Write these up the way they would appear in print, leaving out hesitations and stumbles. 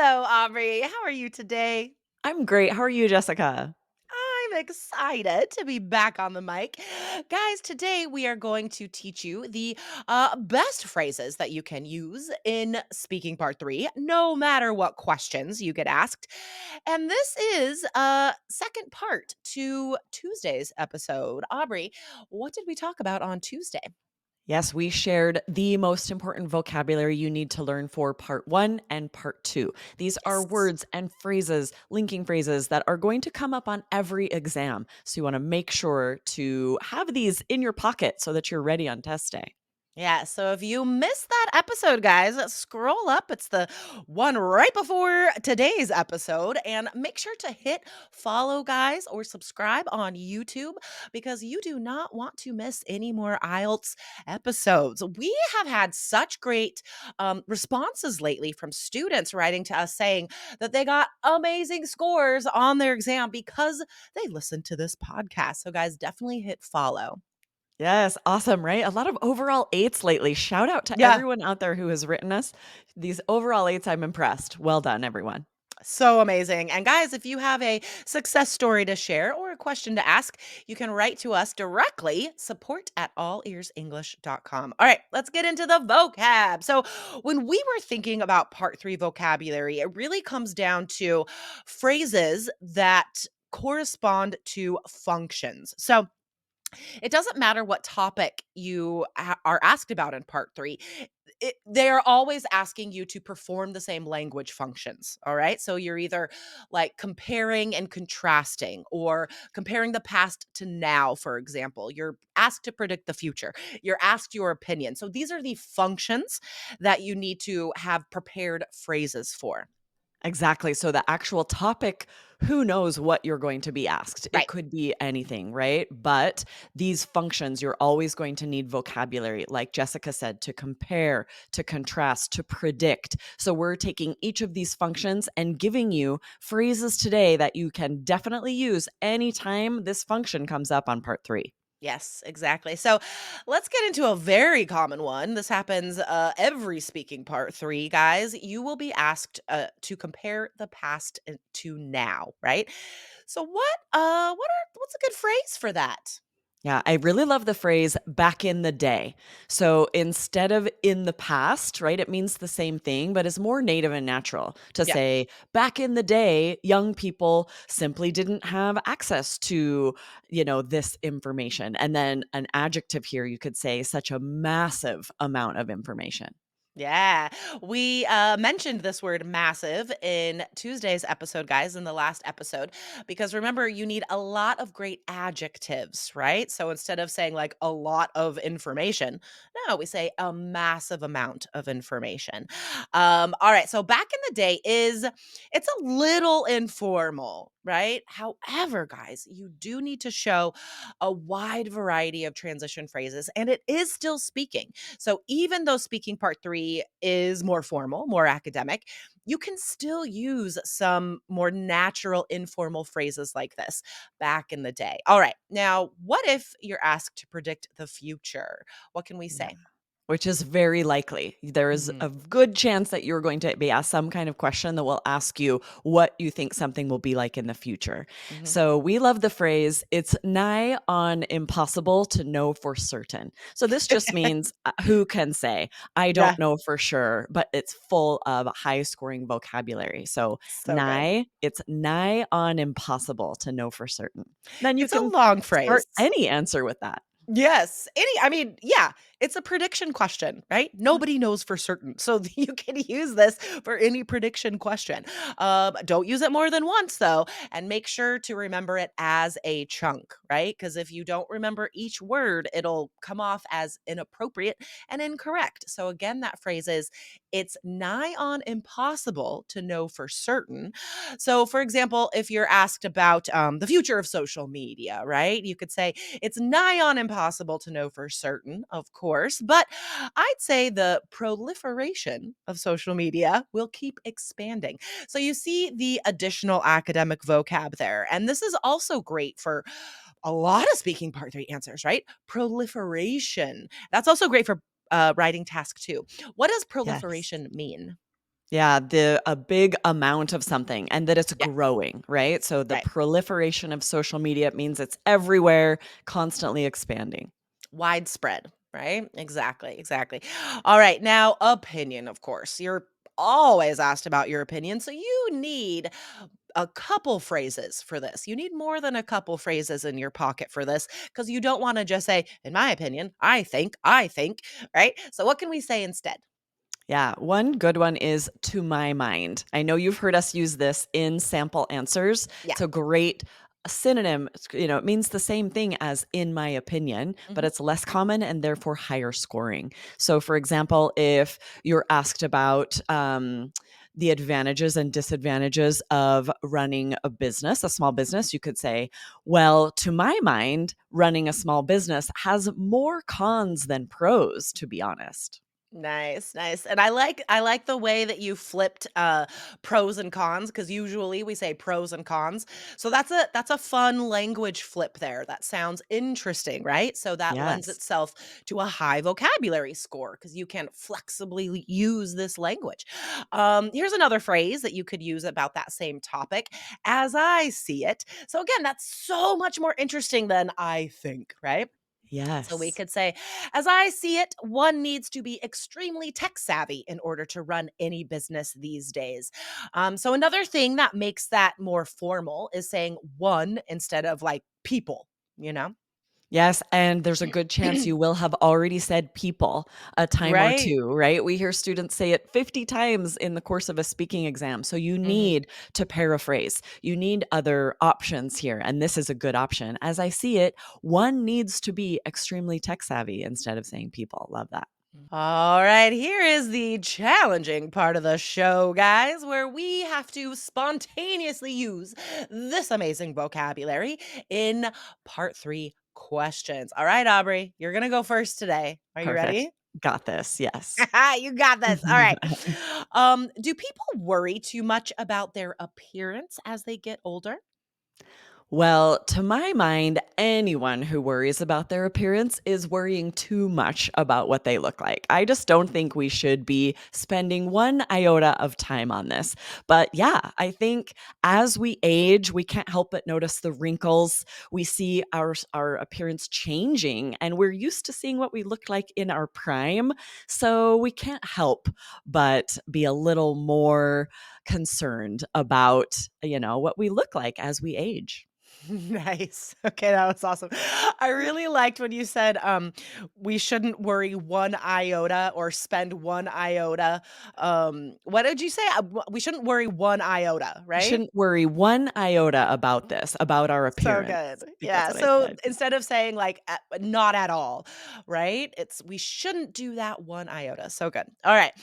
Hello, Aubrey. How are you today? I'm great. How are you, Jessica? I'm excited to be back on the mic. Guys, today we are going to teach you the best phrases that you can use in speaking part three, no matter what questions you get asked. And this is a second part to Tuesday's episode. Aubrey, what did we talk about on Tuesday? Yes, we shared the most important vocabulary you need to learn for part one and part two. These are Yes. words and phrases, linking phrases that are going to come up on every exam. So you want to make sure to have these in your pocket so that you're ready on test day. Yeah, so if you missed that episode, guys, scroll up. It's the one right before today's episode. And make sure to hit follow, guys, or subscribe on YouTube because you do not want to miss any more IELTS episodes. We have had such great responses lately from students writing to us saying that they got amazing scores on their exam because they listened to this podcast. So, guys, definitely hit follow. Yes, awesome, right? A lot of overall eights lately. Shout out to Yeah. everyone out there who has written us. These overall eights, I'm impressed. Well done, everyone. So amazing. And guys, if you have a success story to share or a question to ask, you can write to us directly, support@allearsenglish.com. All right, let's get into the vocab. So, when we were thinking about part three vocabulary, it really comes down to phrases that correspond to functions. So, it doesn't matter what topic you are asked about in part three. They are always asking you to perform the same language functions. All right. So you're either like comparing and contrasting or comparing the past to now, for example. You're asked to predict the future. You're asked your opinion. So these are the functions that you need to have prepared phrases for. Exactly. So the actual topic, who knows what you're going to be asked? It Right. could be anything, right? But these functions, you're always going to need vocabulary, like Jessica said, to compare, to contrast, to predict. So we're taking each of these functions and giving you phrases today that you can definitely use anytime this function comes up on part three. Yes, exactly. So let's get into a very common one. This happens every speaking part three, guys. You will be asked to compare the past to now, right? So what's a good phrase for that? Yeah, I really love the phrase back in the day. So instead of in the past, right, it means the same thing, but it's more native and natural to Yeah. say back in the day, young people simply didn't have access to, this information. And then an adjective here, you could say such a massive amount of information. Yeah, we mentioned this word massive in Tuesday's episode, guys, in the last episode, because remember, you need a lot of great adjectives, right? So instead of saying like a lot of information, no, we say a massive amount of information. All right, so back in the day it's a little informal, right? However, guys, you do need to show a wide variety of transition phrases, and it is still speaking. So even though speaking part three is more formal, more academic, you can still use some more natural, informal phrases like this back in the day. All right. Now, what if you're asked to predict the future? What can we Yeah. say? Which is very likely. There is Mhm. a good chance that you're going to be asked some kind of question that will ask you what you think something will be like in the future. Mhm. So we love the phrase, it's nigh on impossible to know for certain. So this just means who can say, I Yeah. don't know for sure, but it's full of high scoring vocabulary. So So good. it's nigh on impossible to know for certain. Then you It's a can long start phrase. any answer with that. Yes. Yeah, it's a prediction question, right? Nobody knows for certain. So you can use this for any prediction question. Don't use it more than once though, and make sure to remember it as a chunk, right? Because if you don't remember each word, it'll come off as inappropriate and incorrect. So again, that phrase is it's nigh on impossible to know for certain. So for example, if you're asked about the future of social media, right? You could say it's nigh on impossible to know for certain, of course, but I'd say the proliferation of social media will keep expanding. So you see the additional academic vocab there. And this is also great for a lot of speaking part three answers, right? Proliferation. That's also great for writing task two. What does Yes. proliferation mean? Yeah, a big amount of something and that it's Yeah, growing, right? So the right. proliferation of social media means it's everywhere, constantly expanding. Widespread, right? Exactly, exactly. All right, now opinion, of course. You're always asked about your opinion, so you need a couple phrases for this. You need more than a couple phrases in your pocket for this because you don't want to just say, in my opinion, I think, right? So, what can we say instead? Yeah, one good one is "to my mind." I know you've heard us use this in sample answers. Yeah. It's a great synonym. It means the same thing as "in my opinion," but Hmm. it's less common and therefore higher scoring. So, for example, if you're asked about the advantages and disadvantages of running a small business, you could say, "Well, to my mind, running a small business has more cons than pros, to be honest." Nice, nice. And I like the way that you flipped pros and cons because usually we say pros and cons. So that's a fun language flip there. That sounds interesting, right? So that lends Yes. itself to a high vocabulary score because you can flexibly use this language. Here's another phrase that you could use about that same topic, as I see it. So again, that's so much more interesting than I think, right? So we Yes. could say, as I see it, one needs to be extremely tech savvy in order to run any business these days. So another thing that makes that more formal is saying one instead of like people, you know? Yes, and there's a good chance you will have already said "people" a time or Right. 2, right? We hear students say it 50 times in the course of a speaking exam, so you Hmm. need to paraphrase. You need other options here, and this is a good option. As I see it, one needs to be extremely tech savvy instead of saying "people." Love that. All right, here is the challenging part of the show, guys, where we have to spontaneously use this amazing vocabulary in part three questions. All right, Aubrey, you're going to go first today. Are you Perfect. ready? Got this, yes. You got this. All right. Do people worry too much about their appearance as they get older? Well, to my mind, anyone who worries about their appearance is worrying too much about what they look like. I just don't think we should be spending one iota of time on this. But yeah, I think as we age, we can't help but notice the wrinkles. We see our appearance changing, and we're used to seeing what we look like in our prime. So we can't help but be a little more concerned about, what we look like as we age. Nice. Okay, that was awesome. I really liked when you said we shouldn't worry one iota or spend one iota. What did you say? We shouldn't worry one iota, We right? shouldn't worry one iota about this, about our So appearance. good. I think that's Yeah. what I So said. instead of saying like not at all, right? It's we shouldn't do that one iota. So good. All right.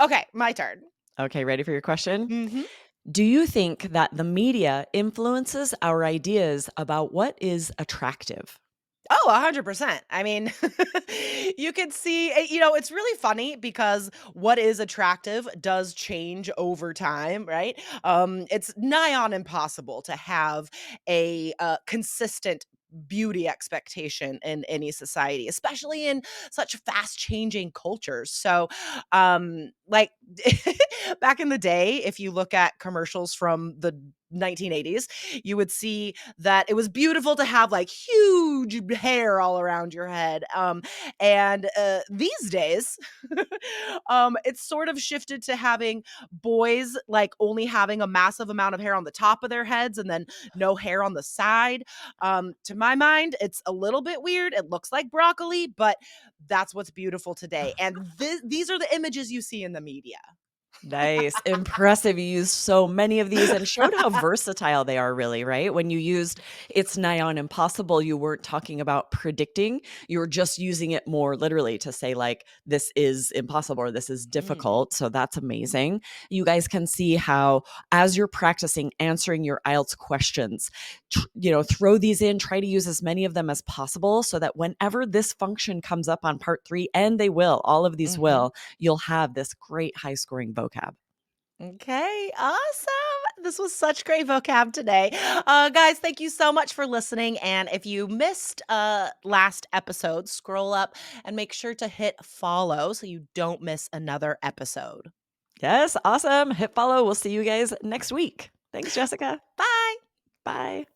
Okay, my turn. Okay, ready for your question? Mhm. Do you think that the media influences our ideas about what is attractive? Oh, 100%. I mean, you could see, it's really funny because what is attractive does change over time, right? It's nigh on impossible to have a consistent beauty expectation in any society, especially in such fast changing cultures. So, like back in the day, if you look at commercials from the 1980s, you would see that it was beautiful to have like huge hair all around your head. And these days, it's sort of shifted to having boys like only having a massive amount of hair on the top of their heads and then no hair on the side. To my mind, it's a little bit weird. It looks like broccoli, but that's what's beautiful today. And these are the images you see in the media. Nice. Impressive. You used so many of these and showed how versatile they are, really, right? When you used "it's nigh on impossible," you weren't talking about predicting. You were just using it more literally to say, like, this is impossible or this is Mm, difficult. So that's amazing. You guys can see how, as you're practicing answering your IELTS questions, throw these in, try to use as many of them as possible so that whenever this function comes up on part three, and they will, all of these mhm. will, you'll have this great high scoring vocab. Okay, awesome. This was such great vocab today. Guys, thank you so much for listening. And if you missed last episode, scroll up and make sure to hit follow so you don't miss another episode. Yes, awesome. Hit follow. We'll see you guys next week. Thanks, Jessica. Bye. Bye.